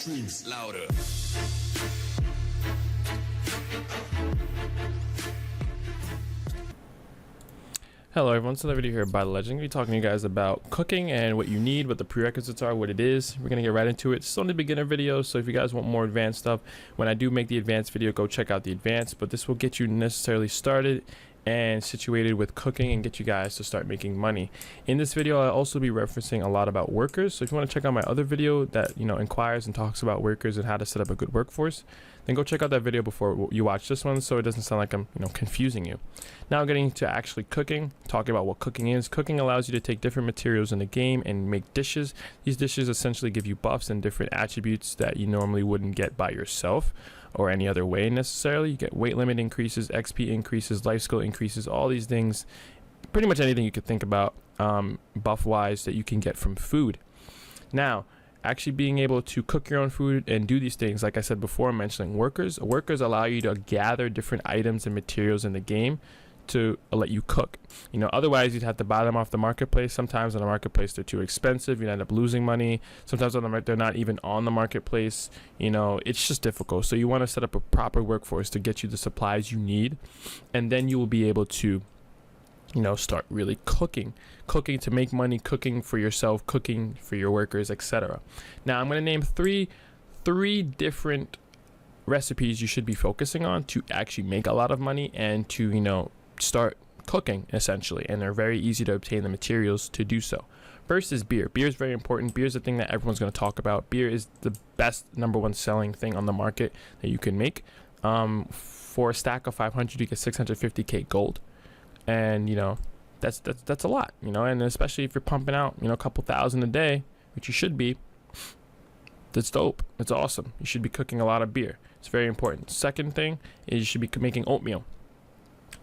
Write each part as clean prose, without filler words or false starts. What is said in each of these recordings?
streams louder. Hello everyone, so another video here by The Legend. I'm going to be talking to you guys about cooking and what you need, what the prerequisites are, what it is. We're going to get right into it. It's only beginner video, so if you guys want more advanced stuff, when I do make the advanced video, go check out the advanced, but this will get you necessarily started and situated with cooking and get you guys to start making money. In this video, I'll also be referencing a lot about workers, so if you want to check out my other video that inquires and talks about workers and how to set up a good workforce, then go check out that video before you watch this one, so it doesn't sound like I'm confusing you. Now getting into actually cooking, talking about what cooking is. Cooking allows you to take different materials in the game and make dishes. These dishes essentially give you buffs and different attributes that you normally wouldn't get by yourself or any other way necessarily. You get weight limit increases, XP increases, life skill increases, all these things, pretty much anything you could think about buff wise that you can get from food. Now actually being able to cook your own food and do these things, like I said before, mentioning workers allow you to gather different items and materials in the game to let you cook. Otherwise you'd have to buy them off the marketplace. Sometimes on the marketplace they're too expensive, you'd end up losing money. Sometimes they're not even on the marketplace. It's just difficult. So you want to set up a proper workforce to get you the supplies you need, and then you will be able to start really cooking to make money, cooking for yourself, cooking for your workers, etc. Now I'm going to name three different recipes you should be focusing on to actually make a lot of money and to start cooking essentially, and they're very easy to obtain the materials to do so. First is beer. Beer is very important. Beer is the thing that everyone's going to talk about. Beer is the best #1 selling thing on the market that you can make. For a stack of 500 you get 650k gold, and that's a lot, and especially if you're pumping out a couple thousand a day, which you should be. That's dope. It's awesome. You should be cooking a lot of beer. It's very important. Second thing is you should be making oatmeal.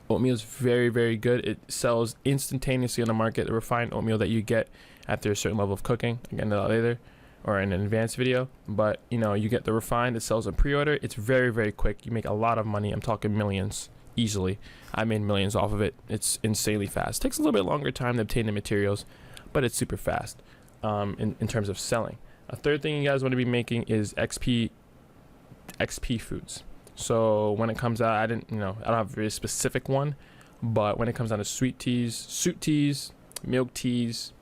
Oatmeal is very, very good. It sells instantaneously on the market. The refined oatmeal that you get after a certain level of cooking, again later or in an advanced video, but you get the refined. It sells on pre-order. It's very, very quick. You make a lot of money. I'm talking millions easily. I made millions off of it. It's insanely fast. Takes a little bit longer time to obtain the materials, but it's super fast in terms of selling. A third thing you guys want to be making is XP foods. So when it comes out, I don't have a very specific one, but when it comes down to sweet teas, milk teas,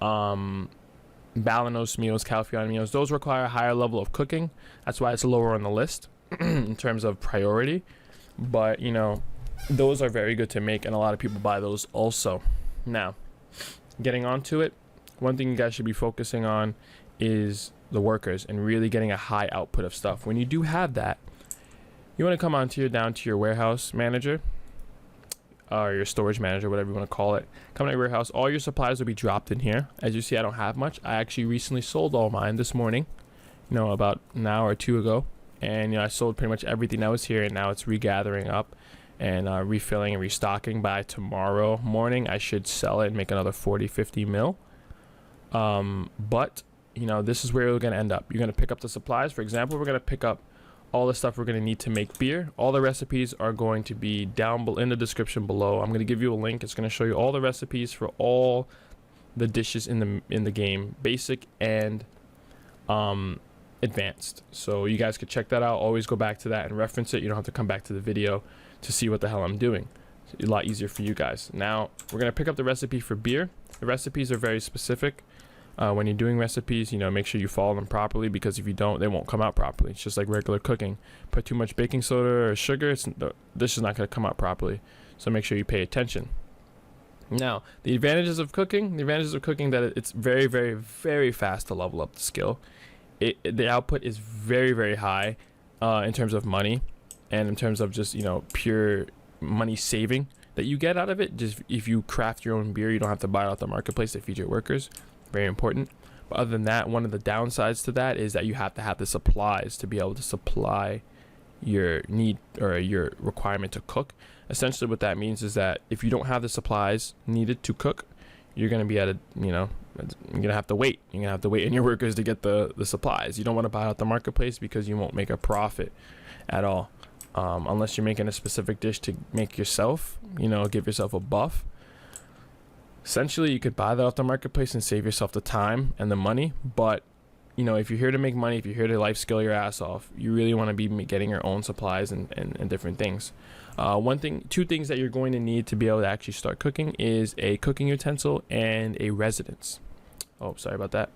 Balanos meals, Calpheon meals, those require a higher level of cooking. That's why it's lower on the list in terms of priority. But those are very good to make, and a lot of people buy those also. Now, getting onto it, one thing you guys should be focusing on is the workers and really getting a high output of stuff. When you do have that, you want to come down to your warehouse manager or your storage manager, whatever you want to call it. Come to your warehouse. All your supplies will be dropped in here. As you see, I don't have much. I actually recently sold all mine this morning, about an hour or two ago. And I sold pretty much everything that was here, and now it's regathering up and refilling and restocking. By tomorrow morning I should sell it and make another 40-50 mil. But this is where we're going to end up. You're going to pick up the supplies. For example, we're going to pick up all the stuff we're going to need to make beer. All the recipes are going to be down below in the description below. I'm going to give you a link. It's going to show you all the recipes for all the dishes in the game, basic and advanced. So you guys could check that out. Always go back to that and reference it. You don't have to come back to the video to see what the hell I'm doing. It's a lot easier for you guys. Now we're going to pick up the recipe for beer. The recipes are very specific. When you're doing recipes, make sure you follow them properly, because if you don't, they won't come out properly. It's just like regular cooking. Put too much baking soda or sugar, the dish is not going to come out properly. So make sure you pay attention. Now, the advantages of cooking that it's very, very, very fast to level up the skill. The output is very, very high in terms of money, and in terms of just pure money saving that you get out of it. Just if you craft your own beer, you don't have to buy it off the marketplace to feed your workers. Very important. But other than that, one of the downsides to that is that you have to have the supplies to be able to supply your need or your requirement to cook. Essentially what that means is that if you don't have the supplies needed to cook, you're going to be at a you're going to have to wait. You're going to have to wait on your workers to get the supplies. You don't want to buy out the marketplace, because you won't make a profit at all, unless you're making a specific dish to make yourself, give yourself a buff. Essentially, you could buy that off the marketplace and save yourself the time and the money, but you know, if you're here to make money, if you're here to life skill your ass off, you really want to be getting your own supplies and different things. Two things that you're going to need to be able to actually start cooking is a cooking utensil and a residence. Oh, sorry about that.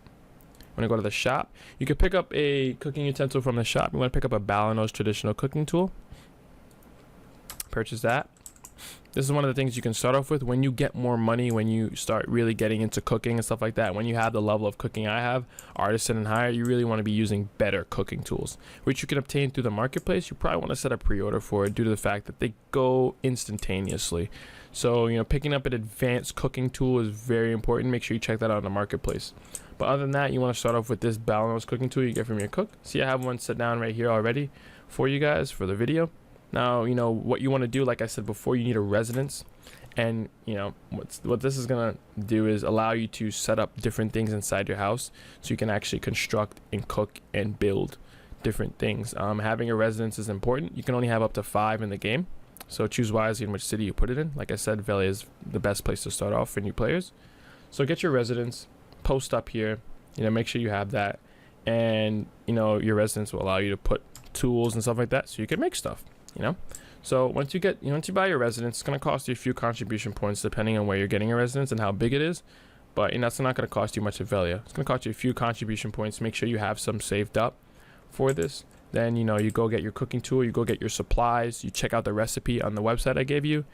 When I go to the shop, you can pick up a cooking utensil from the shop. You want to pick up a Balanos traditional cooking tool. Purchase that. This is one of the things you can start off with when you get more money, when you start really getting into cooking and stuff like that. When you have the level of cooking I have, artisan and higher, you really want to be using better cooking tools, which you can obtain through the marketplace. You probably want to set a pre-order for it due to the fact that they go instantaneously. So, you know, picking up an advanced cooking tool is very important. Make sure you check that out on the marketplace. But other than that, you want to start off with this Balanos cooking tool you get from your cook. See, I have one set down right here already for you guys for the video. Now, you know, what you want to do, like I said before, you need a residence. And, you know, what this is going to do is allow you to set up different things inside your house so you can actually construct and cook and build different things. Having a residence is important. You can only have up to 5 in the game. So choose wisely in which city you put it in. Like I said, Valley is the best place to start off for new players. So get your residence, post up here, you know, make sure you have that. And, you know, your residence will allow you to put tools and stuff like that so you can make stuff. You know, so once you buy your residence, it's going to cost you a few contribution points depending on where you're getting your residence and how big it is. But, you know, that's not going to cost you much at Velia. It's going to cost you a few contribution points. Make sure you have some saved up for this. Then, you know, you go get your cooking tool, you go get your supplies, you check out the recipe on the website I gave you,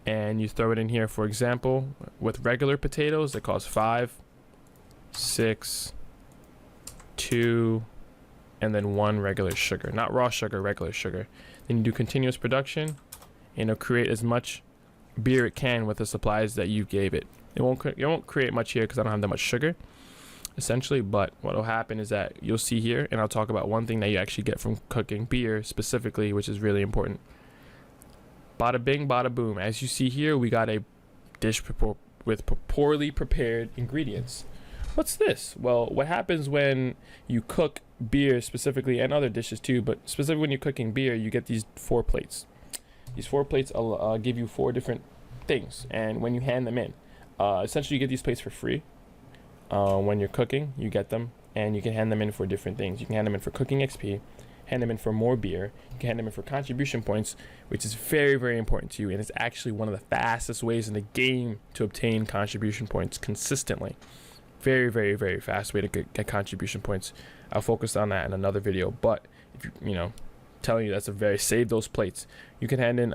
and you throw it in here. For example, with regular potatoes, it costs 5, 6, 2, and then 1 regular sugar. Not raw sugar, regular sugar. Then you do continuous production, and it'll create as much beer it can with the supplies that you gave it. It won't create much here because I don't have that much sugar, essentially. But what will happen is that you'll see here, and I'll talk about one thing that you actually get from cooking beer specifically, which is really important. Bada bing, bada boom. As you see here, we got a dish with poorly prepared ingredients. What's this? Well, what happens when you cook beer specifically, and other dishes too, but specifically when you're cooking beer, you get these 4 plates. These 4 plates give you 4 different things, and when you hand them in, essentially you get these plates for free. When you're cooking, you get them, and you can hand them in for different things. You can hand them in for cooking XP, hand them in for more beer, you can hand them in for contribution points, which is very, very important to you, and it's actually one of the fastest ways in the game to obtain contribution points consistently. Very, very, very fast way to get contribution points. I'll focus on that in another video, but if you know, telling you that's a very, save those plates. You can hand in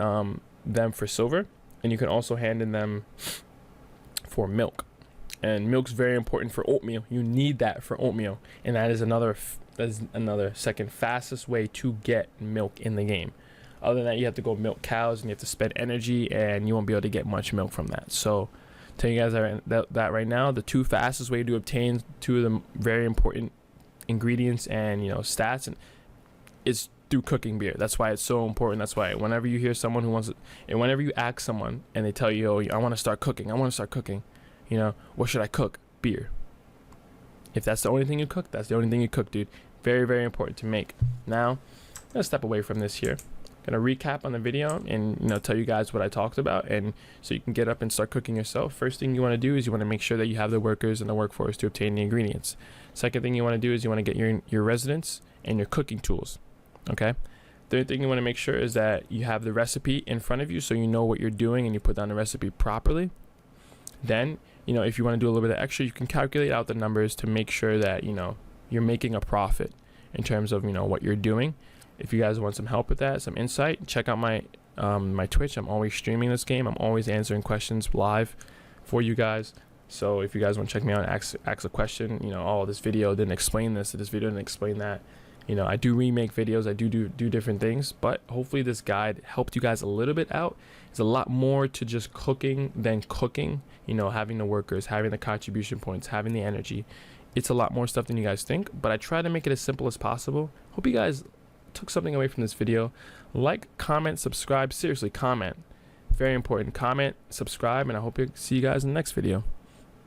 them for silver, and you can also hand in them for milk. And milk's very important for oatmeal. You need that for oatmeal, and that is another second fastest way to get milk in the game. Other than that, you have to go milk cows, and you have to spend energy, and you won't be able to get much milk from that. So tell you guys that right now, the 2 fastest way to obtain 2 of the very important ingredients and, you know, stats, and is through cooking beer. That's why it's so important. That's why whenever you hear someone who wants it, and whenever you ask someone and they tell you, oh, I want to start cooking, you know, what should I cook? Beer. If that's the only thing you cook, that's the only thing you cook, dude. Very, very important to make. Now, I'm gonna step away from this here. Gonna recap on the video and, you know, tell you guys what I talked about, and so you can get up and start cooking yourself. First thing you want to do is you want to make sure that you have the workers and the workforce to obtain the ingredients. Second thing you want to do is you want to get your residence and your cooking tools. Okay. Third thing you want to make sure is that you have the recipe in front of you so you know what you're doing and you put down the recipe properly. Then, you know, if you want to do a little bit of extra, you can calculate out the numbers to make sure that, you know, you're making a profit in terms of, you know, what you're doing. If you guys want some help with that, some insight, check out my my Twitch. I'm always streaming this game. I'm always answering questions live for you guys. So if you guys want to check me out and ask a question, you know, oh, this video didn't explain this, this video didn't explain that. You know, I do remake videos, I do different things, but hopefully this guide helped you guys a little bit out. It's a lot more to just cooking than cooking, you know, having the workers, having the contribution points, having the energy. It's a lot more stuff than you guys think, but I try to make it as simple as possible. Hope you guys took something away from this video. Like, comment, subscribe. Seriously, comment. Very important. Comment, subscribe, and I hope to see you guys in the next video.